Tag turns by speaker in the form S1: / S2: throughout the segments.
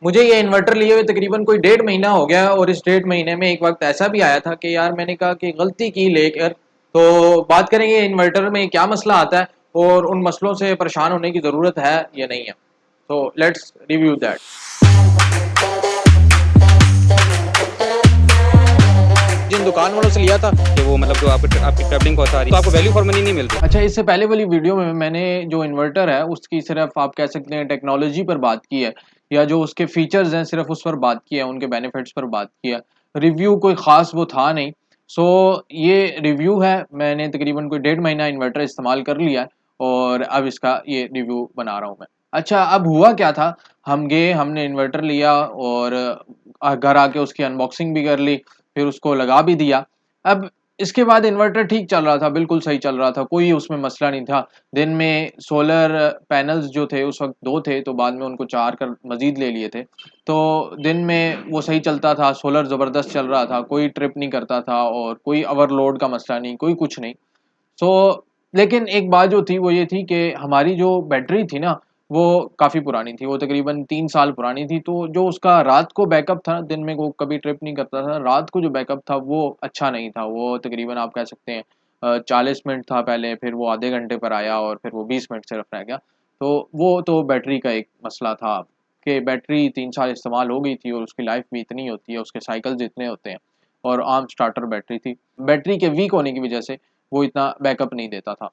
S1: मुझे ये इन्वर्टर लिए हुए तकरीबन कोई 1.5 महीना हो गया, और इस 1.5 महीने में एक वक्त ऐसा भी आया था कि यार मैंने कहा कि गलती की लेकर। तो बात करेंगे इन्वर्टर में क्या मसला आता है और उन मसलों से परेशान होने की ज़रूरत है या नहीं है। तो लेट्स रिव्यू दैट। जिन दुकान वालों से लिया था
S2: कि वो मतलब जो आपकी ट्रैवलिंग कॉस्ट आ रही है तो आपको वैल्यू फॉर मनी नहीं मिल रही।
S1: अच्छा, इससे पहले वाली वीडियो में मैंने जो इन्वर्टर है उसकी सिर्फ आप कह सकते हैं टेक्नोलॉजी पर बात की है, या जो उसके फीचर्स हैं सिर्फ उस पर बात की है, उनके बेनिफिट्स पर बात की है। रिव्यू कोई ख़ास वो था नहीं। सो ये रिव्यू है, मैंने तकरीबन कोई 1.5 महीना इन्वर्टर इस्तेमाल कर लिया है और अब इसका ये रिव्यू बना रहा हूँ मैं। अच्छा, अब हुआ क्या था, हम गए, हमने इन्वर्टर लिया और घर आके उसकी अनबॉक्सिंग भी कर ली, फिर उसको लगा भी दिया। अब इसके बाद इन्वर्टर ठीक चल रहा था, बिल्कुल सही चल रहा था, कोई उसमें मसला नहीं था। दिन में सोलर पैनल्स जो थे उस वक्त 2 थे, तो बाद में उनको 4 कर मज़ीद ले लिए थे। तो दिन में वो सही चलता था, सोलर ज़बरदस्त चल रहा था, कोई ट्रिप नहीं करता था और कोई ओवरलोड का मसला नहीं, कोई कुछ नहीं। सो लेकिन एक बात जो थी वो ये थी कि हमारी जो बैटरी थी ना, वो काफ़ी पुरानी थी, वो तकरीबन 3 साल पुरानी थी। तो जो उसका रात को बैकअप था, दिन में वो कभी ट्रिप नहीं करता था, रात को जो बैकअप था वो अच्छा नहीं था। वो तकरीबन आप कह सकते हैं 40 मिनट था पहले, फिर वो आधे घंटे पर आया और फिर वो 20 मिनट सिर्फ रह गया। तो वो तो बैटरी का एक मसला था कि बैटरी 3 साल इस्तेमाल हो गई थी और उसकी लाइफ भी इतनी होती है, उसके साइकिल्स इतने होते हैं, और आर्म स्टार्टर बैटरी थी। बैटरी के वीक होने की वजह से वो इतना बैकअप नहीं देता था।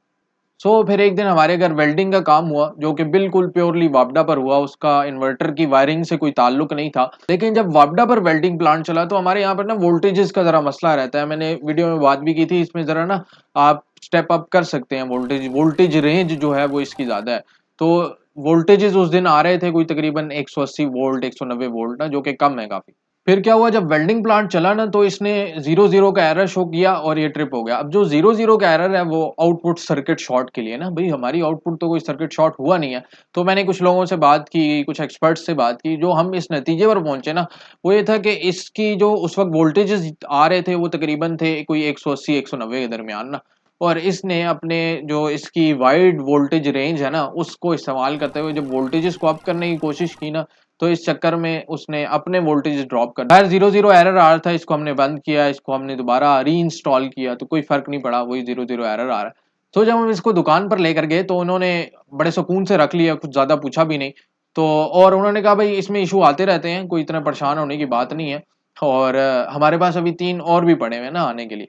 S1: फिर एक दिन हमारे घर वेल्डिंग का काम हुआ, जो कि बिल्कुल प्योरली वापडा पर हुआ, उसका इन्वर्टर की वायरिंग से कोई ताल्लुक नहीं था। लेकिन जब वापडा पर वेल्डिंग प्लांट चला तो हमारे यहाँ पर ना वोल्टेजेस का ज़रा मसला रहता है। मैंने वीडियो में बात भी की थी, इसमें ज़रा ना आप स्टेप अप कर सकते हैं वोल्टेज, वोल्टेज रेंज जो है वो इसकी ज़्यादा है। तो वोल्टेजेस उस दिन आ रहे थे कोई तकरीबन 180 वोल्ट, 190 वोल्ट ना, जो कि कम है काफ़ी। फिर क्या हुआ, जब वेल्डिंग प्लांट चला ना तो इसने 0 0 का एरर शो किया और ये ट्रिप हो गया। अब जो 0 0 का एरर है वो आउटपुट सर्किट शॉर्ट के लिए ना, भाई हमारी आउटपुट तो कोई सर्किट शॉर्ट हुआ नहीं है। तो मैंने कुछ लोगों से बात की, कुछ एक्सपर्ट्स से बात की, जो हम इस नतीजे पर पहुंचे ना वो ये था कि इसकी जो उस वक्त वोल्टेजेस आ रहे थे वो तकरीबन थे कोई 180 190 के दरमियान ना। और इसने अपने जो इसकी वाइड वोल्टेज रेंज है ना उसको इस्तेमाल करते हुए जब वोल्टेजेस को अप करने की कोशिश की ना, तो इस चक्कर में उसने अपने वोल्टेज ड्रॉप कर खैर 0 0 एरर आ रहा था, इसको हमने बंद किया, इसको हमने दोबारा री इंस्टॉल किया तो कोई फ़र्क नहीं पड़ा, वही 0 0 एरर आ रहा है। तो जब हम इसको दुकान पर लेकर गए तो उन्होंने बड़े सुकून से रख लिया, कुछ ज़्यादा पूछा भी नहीं। तो और उन्होंने कहा भाई इसमें इशू आते रहते हैं, कोई इतना परेशान होने की बात नहीं है, और हमारे पास अभी 3 और भी पड़े हुए हैं ना आने के लिए।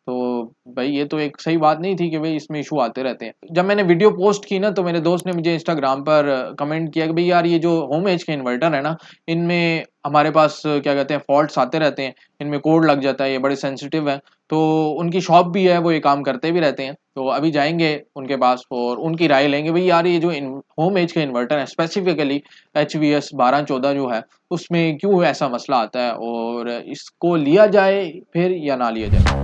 S1: तो भाई ये तो एक सही बात नहीं थी कि भाई इसमें इशू आते रहते हैं। जब मैंने वीडियो पोस्ट की ना तो मेरे दोस्त ने मुझे इंस्टाग्राम पर कमेंट किया कि भाई यार ये जो होम एज के इन्वर्टर है ना, इनमें हमारे पास क्या कहते हैं फॉल्ट्स आते रहते हैं, इनमें कोड लग जाता है, ये बड़े सेंसिटिव हैं। तो उनकी शॉप भी है, वो ये काम करते भी रहते हैं, तो अभी जाएंगे उनके पास और उनकी राय लेंगे भाई यार ये जो होम एज के इन्वर्टर है स्पेसिफिकली HVS 1214 जो है उसमें क्यों ऐसा मसला आता है, और इसको लिया जाए फिर या ना लिया जाए।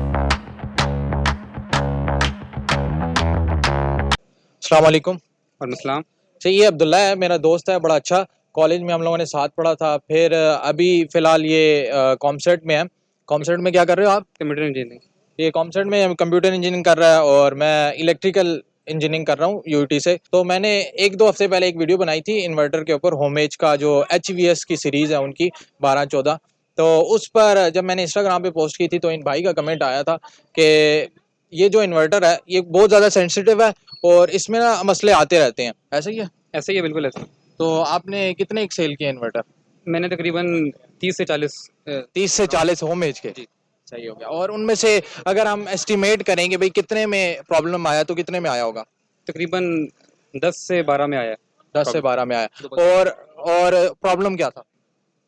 S1: अस्सलाम वालेकुम।
S2: और मसलाम।
S1: अच्छा, ये अब्दुल्ला है, मेरा दोस्त है, बड़ा अच्छा, कॉलेज में हम लोगों ने साथ पढ़ा था। फिर अभी फ़िलहाल ये कॉमसेट में है। कॉमसेट में क्या कर रहे हो आप?
S2: Computer engineering.
S1: ये कॉमसेट में कंप्यूटर इंजीनियरिंग कर रहा है और मैं इलेक्ट्रिकल इंजीनियरिंग कर रहा हूँ यूटी से। तो मैंने 1 2 हफ्ते पहले एक वीडियो बनाई थी इन्वर्टर के ऊपर, होमेज का जो HVS की सीरीज़ है उनकी 1214। तो उस पर जब मैंने इंस्टाग्राम पे पोस्ट की थी तो इन भाई का कमेंट आया था कि ये जो इन्वर्टर है ये बहुत ज़्यादा सेंसिटिव है और इसमें ना मसले आते रहते हैं, ऐसा ही है?
S2: ऐसे ही है, बिल्कुल ऐसे।
S1: तो आपने कितने एक सेल किए इन्वर्टर?
S2: मैंने तकरीबन 30 से 40।
S1: 30 से 40 होम एज के?
S2: जी।
S1: सही हो गया। और उनमें से अगर हम एस्टिमेट करेंगे भाई कितने में प्रॉब्लम आया तो कितने में आया होगा?
S2: तकरीबन 10 से 12 में आया है
S1: 10 से
S2: प्रॉब्लम।
S1: 12 में आया। और प्रॉब्लम क्या था?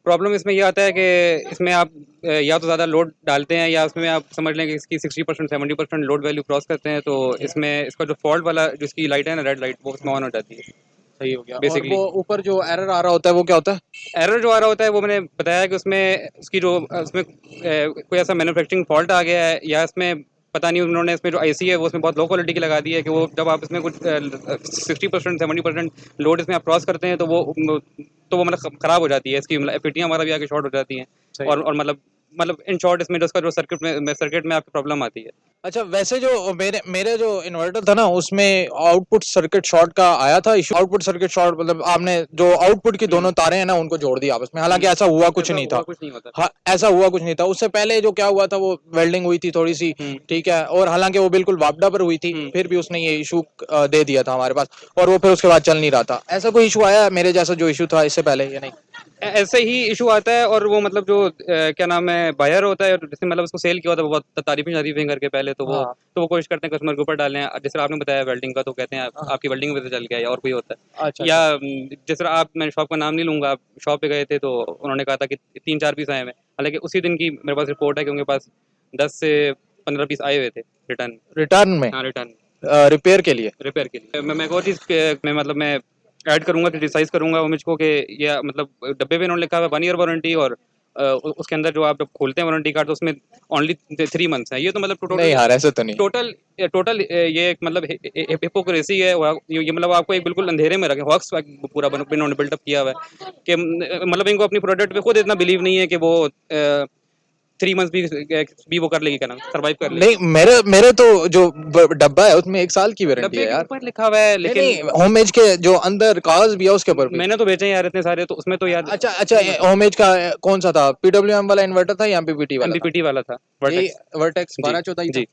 S2: प्रॉब्लम इसमें ये आता है कि इसमें आप या तो ज़्यादा लोड डालते हैं या उसमें आप समझ लें कि इसकी 60% 70% लोड वैल्यू क्रॉस करते हैं, तो इसमें इसका जो फॉल्ट वाला जो इसकी लाइट है ना, रेड लाइट, वो उसमें ऑन हो जाती है
S1: सही हो गया। और
S2: बेसिकली।
S1: वो ऊपर जो एरर आ रहा होता है वो क्या होता है?
S2: एरर जो आ रहा होता है वो मैंने बताया कि उसमें उसकी जो उसमें कोई ऐसा मैन्युफैक्चरिंग फॉल्ट आ गया है, या इसमें पता नहीं उन्होंने इसमें जो आईसी है वो उसमें बहुत लो क्वालिटी की लगा दी है कि वो जब आप इसमें कुछ 60% 70% लोड इसमें आप क्रॉस करते हैं तो वो मतलब ख़राब हो जाती है, इसकी मतलब एफिटियाँ हमारा भी आगे शॉर्ट हो जाती हैं।
S1: सही।
S2: और मतलब मतलब इन शॉर्ट इसमें उसका जो सर्किट में आपकी प्रॉब्लम आती है।
S1: अच्छा, वैसे जो मेरे मेरे जो इन्वर्टर था ना, उसमें आउटपुट सर्किट शॉर्ट का आया था इशू। आउटपुट सर्किट शॉर्ट मतलब आपने जो आउटपुट की दोनों तारें हैं ना, उनको जोड़ दिया आपस में, हालांकि ऐसा हुआ कुछ
S2: ऐसा
S1: नहीं
S2: हुआ
S1: था।
S2: कुछ नहीं होता।
S1: हाँ, ऐसा हुआ कुछ नहीं था। उससे पहले जो क्या हुआ था, वो वेल्डिंग हुई थी थोड़ी सी, ठीक है, और हालांकि वो बिल्कुल वापडा पर हुई थी, फिर भी उसने ये इशू दे दिया था हमारे पास, और वो फिर उसके बाद चल नहीं रहा था। ऐसा कोई इशू आया मेरे जैसा जो इशू था इससे पहले या नहीं?
S2: ऐसे ही इशू आता है, और वो मतलब जो क्या नाम है बायर होता है, जिसने मतलब उसको सेल किया होता है, वो बहुत तारीफें करके पहले तो
S1: हाँ,
S2: वो कोशिश करते हैं कस्टमर के ऊपर डालने। जैसे आपने बताया वेल्डिंग का, तो कहते हैं
S1: हाँ।
S2: आपकी वेल्डिंग में से चल गया, या और कोई होता है।
S1: अच्छा,
S2: या
S1: अच्छा।
S2: जिस तरह आप, मैं शॉप का नाम नहीं लूंगा, आप शॉप पे गए थे तो उन्होंने कहा था कि 3-4 पीस आए हुए हैं। हालांकि उसी दिन की मेरे पास रिपोर्ट है कि उनके पास 10 से 15 पीस आए हुए थे रिटर्न।
S1: रिटर्न में?
S2: हाँ, रिटर्न
S1: रिपेयर के लिए?
S2: रिपेयर के लिए। मैं एक और चीज़ मैं मतलब मैं ऐड करूंगा, क्रिटिसाइज करूंगा उमेश को, कि ये मतलब डब्बे पे इन्होंने लिखा हुआ है 1 ईयर वारंटी, और उसके अंदर जो आप जब खोलते हैं वारंटी कार्ड, तो उसमें ओनली 3 मंथ्स है। ये तो मतलब
S1: नहीं
S2: टोटल
S1: यार, ऐसा तो नहीं है।
S2: टोटल टोटल ये एक मतलब हिपोक्रेसी है। ये मतलब आपको एक बिल्कुल अंधेरे में रखे, हॉक्स पूरा इन्होंने बिल्डअप किया हुआ है कि मतलब इनको अपनी प्रोडक्ट पे खुद इतना बिलीव नहीं है कि वो 3 मंथ्स भी वो कर लेगी, क्या नाम, सर्वाइव कर लेगी।
S1: नहीं, मेरे मेरे तो जो डब्बा है उसमें 1 साल की वारंटी
S2: डब्बे
S1: है
S2: के
S1: यार।
S2: ऊपर लिखा हुआ है,
S1: नहीं
S2: लेकिन
S1: नहीं, होमएज के जो अंदर कागज भी है उसके ऊपर भी।
S2: मैंने तो बेचे हैं यार इतने सारे, तो उसमें तो यार
S1: अच्छा अच्छा, होमएज का कौन सा था? पीडब्ल्यूएम वाला इन्वर्टर था या एमपीपीटी वाला था?
S2: एमपीपीटी वाला था,
S1: ये
S2: वर्टेक्स।
S1: वर्टेक्स
S2: जी
S1: 1214 ही था?
S2: जी।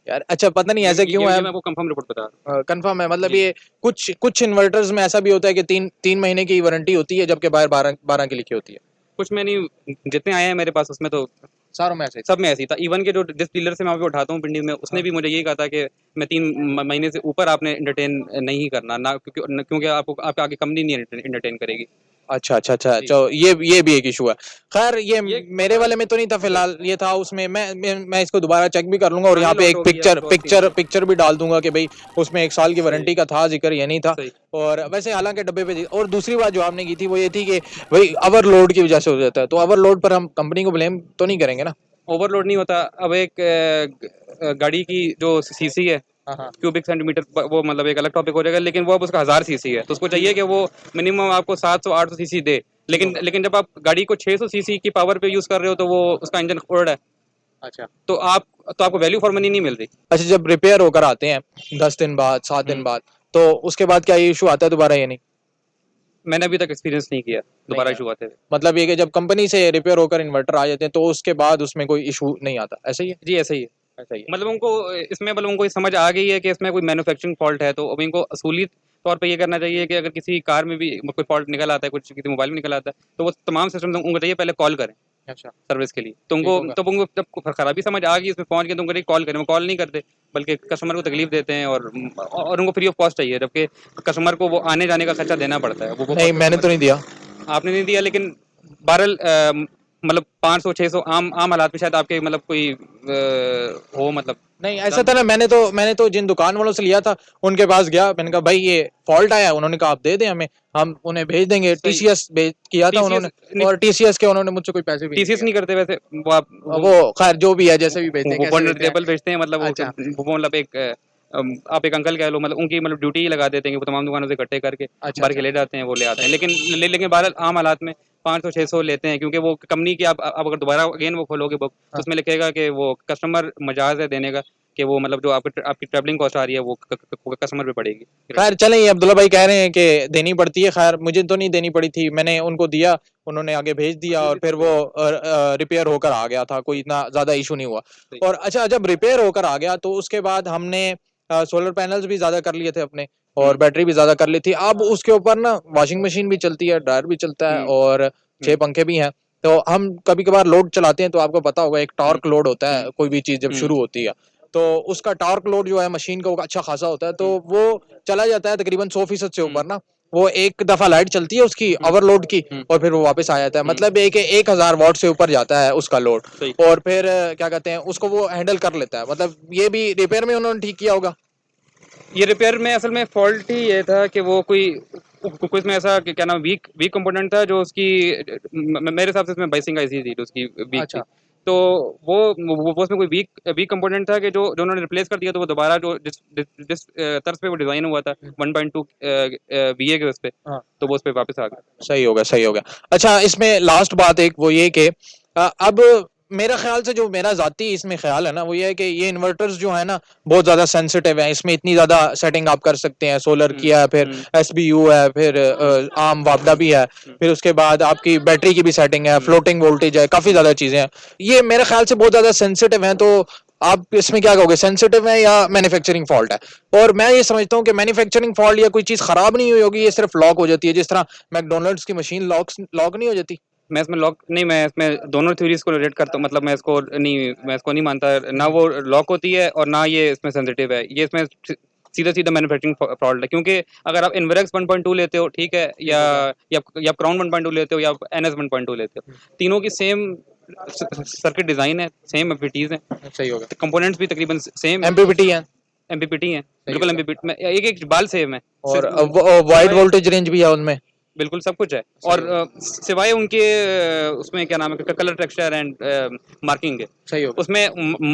S1: यार अच्छा, पता नहीं ऐसे क्यों है।
S2: ये मैं आपको कंफर्म रिपोर्ट बता रहा हूँ।
S1: कंफर्म है मतलब
S2: जी।
S1: ये कुछ कुछ इन्वर्टर्स में ऐसा भी होता है कि 3 महीने की वारंटी होती है, जबकि बाहर 12 की लिखी होती है।
S2: कुछ में नहीं, जितने आए हैं मेरे पास उसमें तो
S1: सारों में ऐसे ही था?
S2: सब में ऐसी था। इवन के जो जिस डीलर से मैं वहाँ पे उठाता हूँ पिंडी में, उसने
S1: हाँ।
S2: भी मुझे यही कहा था कि मैं 3 महीने से ऊपर आपने एंटरटेन नहीं करना ना, क्योंकि आपको आपके आगे कंपनी नहीं एंटरटेन करेगी।
S1: अच्छा अच्छा अच्छा,
S2: जी।
S1: तो ये भी एक इशू है। खैर ये
S2: ये
S1: मेरे वाले में तो नहीं था
S2: अच्छा,
S1: फिलहाल, ये था उसमें। मैं इसको दोबारा चेक भी कर लूंगा, और
S2: पुराने
S1: यहाँ पे
S2: लॉट
S1: एक
S2: होगी या
S1: पिक्चर
S2: कुछ और थी।
S1: पिक्चर पिक्चर भी डाल दूंगा कि भाई उसमें 1 साल की
S2: सही
S1: वारंटी का था जिक्र, ये नहीं था।
S2: सही।
S1: और वैसे हालांकि डब्बे पे और दूसरी बात जो आपने की थी वो ये थी कि भाई ओवरलोड की वजह से हो जाता है, तो ओवरलोड पर हम कंपनी को ब्लेम तो नहीं करेंगे ना?
S2: ओवरलोड नहीं होता। अब एक गाड़ी की जो सीसी है,
S1: हाँ हाँ।
S2: क्यूबिक सेंटीमीटर, वो मतलब एक अलग टॉपिक हो जाएगा, लेकिन वो अब उसका 1000 सीसी है, तो उसको चाहिए कि वो मिनिमम आपको 700-800 सीसी दे।
S1: ठीक
S2: लेकिन
S1: होगा।
S2: लेकिन जब आप गाड़ी को 600 सीसी की पावर पे यूज कर रहे हो, तो वो उसका इंजन ओल्ड है,
S1: अच्छा
S2: तो आपको वैल्यू फॉर मनी नहीं मिल रही।
S1: अच्छा, जब रिपेयर होकर आते हैं 10 दिन बाद 7 दिन
S2: हम्म।
S1: बाद, तो उसके बाद क्या ये इशू आता है दोबारा या नहीं?
S2: मैंने अभी तक एक्सपीरियंस नहीं किया
S1: नहीं
S2: दोबारा
S1: है।
S2: इशू आते हुए।
S1: मतलब ये कि जब कंपनी से रिपेयर होकर इन्वर्टर आ जाते हैं तो उसके बाद उसमें कोई इशू नहीं आता, ऐसा ही है?
S2: जी, ऐसा ही है।
S1: ऐसा ही है।
S2: मतलब उनको ये समझ आ गई है कि इसमें कोई मैन्युफैक्चरिंग फॉल्ट है, तो अब इनको असूली तौर पे ये करना चाहिए कि अगर किसी कार में भी कोई फॉल्ट निकल आता है, कुछ किसी मोबाइल में निकल आता है, तो वो तमाम सिस्टम उनको चाहिए पहले कॉल करें
S1: अच्छा,
S2: सर्विस के लिए।
S1: ठीक होगा।
S2: तो उनको जब खराबी समझ आ गई, उसमें पहुंच गए, तो उनको कॉल करें। वो कॉल नहीं करते, बल्कि कस्टमर को तकलीफ देते हैं, और उनको फ्री ऑफ कॉस्ट चाहिए, जबकि कस्टमर को वो आने जाने का खर्चा देना पड़ता है। वो
S1: नहीं,
S2: कॉस्ट
S1: मैंने
S2: कस्टमर
S1: तो नहीं दिया।
S2: आपने नहीं दिया, लेकिन बहरहाल मतलब 500-600 आम हालात में शायद आपके मतलब कोई हो मतलब
S1: नहीं, ऐसा
S2: जान।
S1: था ना, मैंने तो जिन दुकान वालों से लिया था उनके पास गया, मैंने कहा भाई ये फॉल्ट आया है, उन्होंने कहा आप दे दें हमें, हम उन्हें भेज देंगे।
S2: सही।
S1: टीसीएस भेज किया था
S2: टीसीएस
S1: उन्होंने, और टीसीएस के उन्होंने मुझसे कोई पैसे भी नहीं
S2: टीसीएस
S1: लिए।
S2: नहीं करते वैसे, वो आप
S1: वो खैर जो भी है, जैसे भी भेजते हैं,
S2: वो
S1: कैसे भेजते हैं।
S2: टेबल बेचते हैं, मतलब
S1: अच्छा।
S2: वो मतलब आप एक अंकल कह लो, मतलब उनकी मतलब ड्यूटी ही लगा देते हैं कि वो तमाम दुकानों से इकट्ठे करके
S1: अच्छा
S2: भर के
S1: अच्छा।
S2: ले जाते हैं, वो ले आते हैं।
S1: सही है।
S2: लेकिन बहरहाल आम हालात में 500-600 लेते हैं, क्योंकि वो कंपनी की आप अगर दोबारा अगेन वो खोलोगे बुक, तो
S1: हाँ।
S2: उसमें लिखेगा कि वो कस्टमर मजाज है देने का, कि वो मतलब जो आपकी ट्रैवलिंग कॉस्ट आ रही है वो कस्टमर पे पड़ेगी।
S1: खैर चलें, ये अब्दुल्ला भाई कह रहे हैं कि देनी पड़ती है। खैर मुझे तो नहीं देनी पड़ी थी, मैंने उनको दिया, उन्होंने आगे भेज दिया, और फिर वो रिपेयर होकर आ गया था, कोई इतना ज्यादा इशू नहीं हुआ।
S2: सही।
S1: और अच्छा, जब रिपेयर होकर आ गया तो उसके बाद हमने सोलर पैनल्स भी ज्यादा कर लिए थे अपने, और बैटरी भी ज्यादा कर ली थी। अब उसके ऊपर ना वॉशिंग मशीन भी चलती है, ड्रायर भी चलता है,
S2: हम्म
S1: और 6 पंखे भी हैं। तो हम कभी कभार लोड चलाते हैं, तो आपको पता होगा एक
S2: हम्म
S1: टॉर्क लोड होता
S2: हम्म
S1: है कोई भी चीज जब
S2: हम्म
S1: शुरू होती है, तो उसका टॉर्क लोड जो है मशीन का वो अच्छा खासा होता है, तो वो चला जाता है तकरीबन 100% से ऊपर ना। वो एक दफा लाइट चलती है उसकी ओवरलोड की,
S2: हम्म
S1: और फिर वो वापस आ जाता है,
S2: हम्म
S1: मतलब 1000 वाट से ऊपर जाता है उसका लोड।
S2: सही।
S1: और फिर क्या कहते हैं उसको, वो हैंडल कर लेता है। मतलब ये भी रिपेयर में उन्होंने ठीक किया होगा।
S2: ये रिपेयर में असल में फॉल्ट ही ये था कि वो कोई इसमें ऐसा क्या नाम, वीक वीक कंपोनेंट था, जो उसकी मेरे हिसाब से इसमें बाइसिंग आईसी थी जो उसकी वीक थी।
S1: अच्छा।
S2: तो वो उसमें कोई वीक कंपोनेंट था, कि जो उन्होंने रिप्लेस कर दिया, तो वो दोबारा जो जिस तर्ज पे वो डिजाइन हुआ था 1.2 VA के उस पे,
S1: हाँ,
S2: तो वो उस पे वापस आ गया।
S1: सही हो गया, सही हो गया। अच्छा, इसमें लास्ट बात एक वो ये कि अब मेरा ख्याल से जो मेरा जाती इसमें ख्याल है ना वो ये है कि ये इन्वर्टर्स जो है ना बहुत ज़्यादा सेंसिटिव है, इसमें इतनी ज़्यादा सेटिंग आप कर सकते हैं, सोलर
S2: हम्म,
S1: किया है, फिर SBU है, फिर आर्म वापडा भी है, फिर उसके बाद आपकी बैटरी की भी सेटिंग है, फ्लोटिंग वोल्टेज है, काफ़ी ज़्यादा चीज़ें हैं। ये मेरे ख्याल से बहुत ज़्यादा सेंसिटिव हैं, तो आप इसमें क्या कहोगे, सेंसिटिव है या मैन्युफैक्चरिंग फॉल्ट है? और मैं ये समझता हूँ कि मैन्युफैक्चरिंग फॉल्ट या कोई चीज़ खराब नहीं हुई होगी, ये सिर्फ लॉक हो जाती है, जिस तरह मैकडोनल्ड्स की मशीन लॉक नहीं हो जाती।
S2: मैं इसमें लॉक नहीं, मैं इसमें दोनों थ्योरीज को रिलेट करता हूँ, मतलब मैं इसको नहीं मानता, ना वो लॉक होती है और ना ये इसमें सेंसिटिव है। ये इसमें सीधा सीधा मैन्युफैक्चरिंग फॉल्ट है, क्योंकि अगर आप इनवरेक्स 1.2 लेते हो, ठीक है, या क्राउन 1.2 लेते हो, या एनएस 1.2 लेते हो, तीनों की सेम सर्किट डिजाइन है, सेम एफपीटीज हैं,
S1: सही होगा।
S2: कंपोनेंट्स भी तकरीबन सेम है,
S1: एमपीपीटी है।
S2: एमपीपीटी हैं,
S1: सही
S2: बिल्कुल
S1: होगा।
S2: एमपीपीटी में एक एक बाल सेम है,
S1: और वाइड
S2: सिवाय
S1: वोल्टेज रेंज भी है उनमें।
S2: बिल्कुल सब कुछ है।
S1: सही
S2: और
S1: होगा।
S2: सिवाय उनके उसमें क्या नाम है, कलर टेक्सचर एंड मार्किंग है,
S1: सही होगा।
S2: उसमें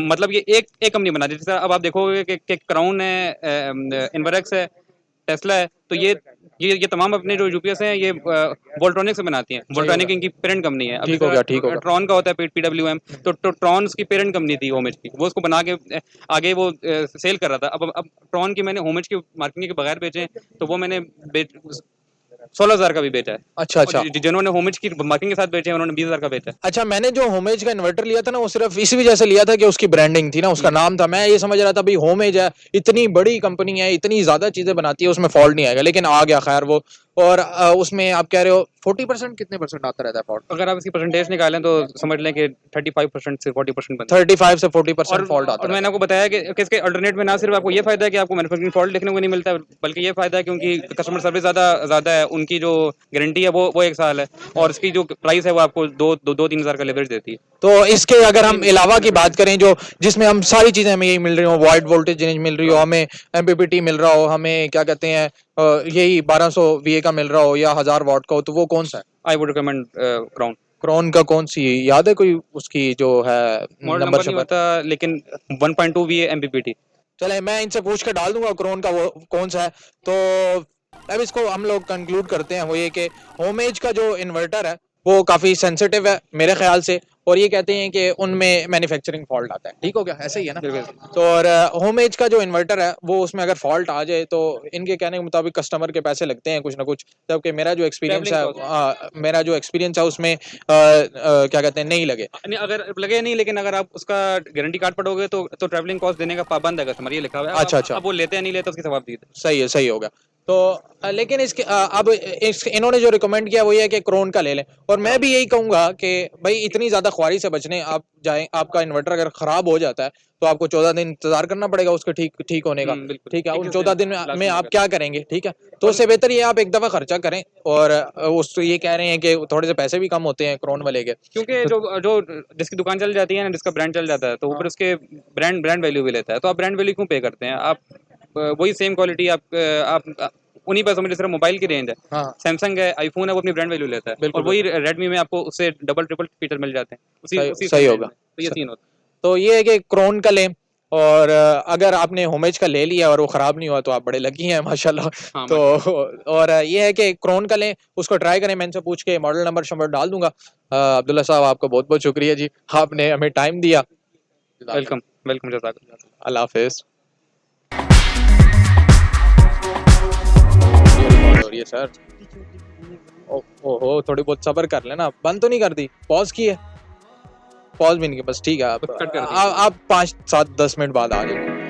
S2: मतलब ये एक कंपनी बनाती है। जैसे अब आप देखोगे कि क्राउन है, इन्वरेक्स है, टेस्ला है, तो ये तमाम अपने जो यूपीएस हैं, ये वोल्ट्रॉनिक से बनाती हैं।
S1: सही होगा।
S2: वोल्ट्रॉनिक इनकी पेरेंट कंपनी है। अब
S1: ठीक हो गया, ठीक
S2: जैसे
S1: होगा।
S2: ट्रॉन का होता है पीडब्ल्यूएम, तो ट्रॉन की पेरेंट कंपनी थी होमेज की, वो उसको बना के आगे वो सेल कर रहा था। अब ट्रॉन की मैंने होमेज की मार्केटिंग के बगैर बेचे, तो वो मैंने 16,000 का भी बेचा है।
S1: अच्छा अच्छा।
S2: और जिन्होंने होमेज की मार्किंग के साथ बेचे हैं, उन्होंने 20,000 का बेचा है।
S1: अच्छा, मैंने जो होमेज का इन्वर्टर लिया था ना वो सिर्फ इसी वजह से लिया था कि उसकी ब्रांडिंग थी ना, उसका नाम था। मैं ये समझ रहा था भाई होमेज है, इतनी बड़ी कंपनी है, इतनी ज्यादा चीजें बनाती है, उसमें फॉल्ट नहीं आएगा, लेकिन आ गया खैर वो। और उसमें आप कह रहे हो 40% कितने परसेंट आता रहता है फॉल्ट?
S2: अगर आप इसकी परसेंटेज निकालें तो समझ लें कि 35% से 40% बनता है।
S1: 35 से 40% फॉल्ट आता
S2: और मैंने
S1: रहता
S2: आपको बताया कि इसके अल्टरनेट में ना सिर्फ आपको ये फायदा है कि आपको मैन्युफैक्चरिंग फॉल्ट देखने को नहीं मिलता, बल्कि ये फायदा है क्योंकि कस्टमर सर्विस ज़्यादा है, उनकी जो गारंटी है वो 1 साल है, और इसकी जो प्राइस है वो आपको 2-3 हज़ार का लेवरेज देती है।
S1: है। तो इसके अगर हम अलावा की बात करें, जो जिसमें हम सारी चीजें हमें यही मिल रही हो, वाइड वोल्टेज रेंज मिल रही हो, हमें एमपीपीटी मिल रहा हो, हमें क्या कहते हैं यही 1200 VA का मिल रहा हो या 1000 वाट का हो, तो वो कौन सा है?
S2: I would recommend crown.
S1: Cron का कौन सी याद है कोई उसकी जो है
S2: मॉडल
S1: नंबर
S2: नंबर नहीं
S1: शंबर?
S2: होता, लेकिन 1.2 भी है एमपीपीटी।
S1: चले मैं इनसे पूछ के डाल दूंगा क्रॉन का वो कौन सा है। तो अब इसको हम लोग कंक्लूड करते हैं, वो ये कि होमेज का जो इन्वर्टर है वो काफ़ी सेंसिटिव है मेरे ख्याल से, और ये कहते हैं कि उनमें मैन्युफैक्चरिंग फॉल्ट आता है। ठीक हो गया, ऐसे ही है ना?
S2: बिल्कुल।
S1: तो और होमेज का जो इन्वर्टर है वो उसमें अगर फॉल्ट आ जाए तो इनके कहने के मुताबिक कस्टमर के पैसे लगते हैं कुछ ना कुछ, जबकि मेरा जो एक्सपीरियंस
S2: ट्रैवलिंग
S1: है
S2: कॉस्ट,
S1: मेरा जो एक्सपीरियंस है उसमें क्या कहते हैं नहीं लगे।
S2: नहीं अगर लगे नहीं, लेकिन अगर आप उसका गारंटी कार्ड पढ़ोगे तो ट्रैवलिंग कॉस्ट देने का पाबंद है कस्टमर, ये लिखा हुआ है।
S1: अच्छा अच्छा।
S2: अब वो लेते हैं नहीं लेते उसकी सवाब दी।
S1: सही है, सही हो गया। तो लेकिन इसके अब इन्होंने जो रिकमेंड किया वो ये है कि क्रोन का ले लें, और मैं भी यही कहूंगा कि भाई इतनी ज्यादा ख्वारी से बचने आप जाएं। आपका इन्वर्टर अगर खराब हो जाता है तो आपको 14 दिन इंतजार करना पड़ेगा उसके ठीक ठीक होने का।
S2: बिल्कुल,
S1: ठीक है, उन
S2: 21
S1: 14 दिन
S2: लास्ट
S1: में
S2: में
S1: आप
S2: अगर
S1: क्या करेंगे? ठीक है, तो उससे बेहतर ये आप एक दफा खर्चा करें, और उस ये कह रहे हैं कि थोड़े से पैसे भी कम होते हैं क्रोन वाले के।
S2: क्योंकि
S1: तो
S2: जो जिसकी दुकान चल जाती है ना, जिसका ब्रांड चल जाता है, तो ऊपर उसके ब्रांड वैल्यू भी लेता है। तो आप ब्रांड वैल्यू क्यों पे करते हैं? आप वही सेम क्वालिटी आप उन्हीं पैसों में, जिस तरह मोबाइल की रेंज है,
S1: हाँ,
S2: सैमसंग है, आईफोन है, वो अपनी ब्रांड वैल्यू लेता है, और
S1: बिल्कुल
S2: वही
S1: बिल्कुल।
S2: रेडमी में आपको उससे डबल ट्रिपल फीचर मिल जाते हैं उसी
S1: सही
S2: उसी
S1: सही
S2: सेम रेंज
S1: होगा।
S2: में। तो ये सीन होता
S1: तो ये है कि क्रोन का लें, और अगर आपने होमेज का ले लिया और वो ख़राब नहीं हुआ तो आप बड़े लकी हैं माशाल्लाह।
S2: है। हाँ,
S1: तो और ये है कि क्रोन का लें, उसको ट्राई करें। मैं इनसे पूछ के मॉडल नंबर शंबर डाल दूंगा। अब्दुल्ला साहब, आपका बहुत बहुत शुक्रिया जी, आपने हमें टाइम दिया।
S2: वेलकम वेलकम, जज़ाकल्लाह।
S1: अल्लाह हाफिज़। हो रही है सर। ओहो, थोड़ी बहुत सब्र कर लेना। बंद तो नहीं कर दी? पॉज की है? पॉज भी नहीं की, बस ठीक है।
S2: कट कर दिया।
S1: आप 5-7-10 मिनट बाद आ जाओ।